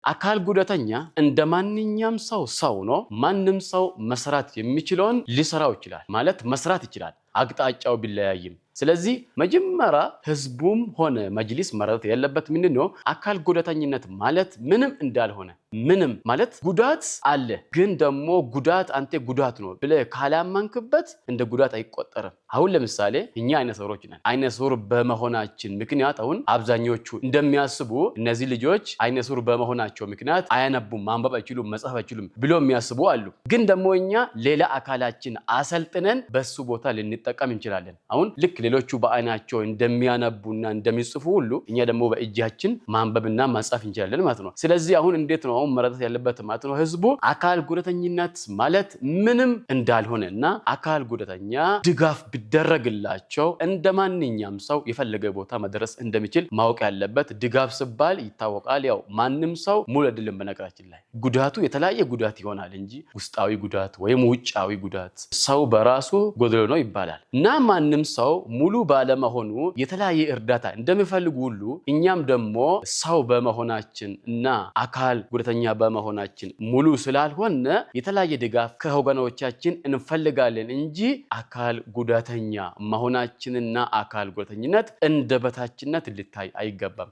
አካል ጉዳተኛ እንደማንኛውም ሰው ነው ማንም ሰው መስራት የሚችለውን ሊሰራው ይችላል ማለት መስራት ይችላል አቅጣጫው ቢለያይም ስለዚህ መጀመሪያ ህዝቡም ሆነ መጅሊስ መረዳት ያለበት ምንድነው አካል ጉዳተኝነት ማለት ምንም እንዳልሆነ ምንም ማለት ጉዳት አለ ግን ደግሞ ጉዳት አንተ ጉዳት ነው ብለ ካላማንክበት እንደ ጉዳት አይቆጠርም አሁን ለምሳሌ እኛ አይነ ስውሮች ነን አይነ ስውር በመሆናችን ምክንያት አሁን አብዛኞቹ እንደሚያስቡ እነዚህ ልጆች አይነ ስውር በመሆናቸው ምክንያት አያነቡም ማንበብ አይችሉም መጻፍ አይችሉም ብሎ የሚያስቡ አሉ ግን ደግሞ እኛ ሌላ አካላችን አሰልጥነን በሱ ቦታ ልንጠቀም እንችላለን አሁን ልክ ሌሎቹ በአይናቸው እንደሚያነቡና እንደሚጽፉ ሁሉ እኛ ደግሞ በእጃችን ማንበብና መጻፍ እንችላለን ማለት ነው ስለዚህ አሁን እንዴት ነው አሁን መረዳት ያለበት ማለት ነው ህዝቡ አካል ጉዳተኝነት ማለት ምንም እንዳልሆነና አካል ጉዳተኛ ድጋፍ ቢደረግላቸው እንደማንኛውም ሰው የፈለገ ቦታ መድረስ እንደሚችል ማወቅ ያለበት ድጋፍ ሲባል ይታወቃል ያው ማንንም ሰው ሙሉ አይደለም በነገራችን ላይ ጉዳቱ የተለያየ ጉዳት ይሆናል እንጂ ውስጣዊ ጉዳት ወይም ውጫዊ ጉዳት ሰው በራሱ ጎደሎ ነው ይባላል እና ማንንም ሰው ሙሉ ባለመሆኑ የተለያየ እርዳታ እንደሚፈልጉ ሁሉ እኛም ደግሞ ሰው በመሆናችን እና አካል ጉዳተኛ በመሆናችን ሙሉ ስላልሆነ የተለያየ ድጋፍ ከወገኖቻችን እንፈልጋለን እንጂ አካል ጉዳተኛ መሆናችንና አካል ጉዳተኝነት እንደ በታችነት ሊታይ አይገባም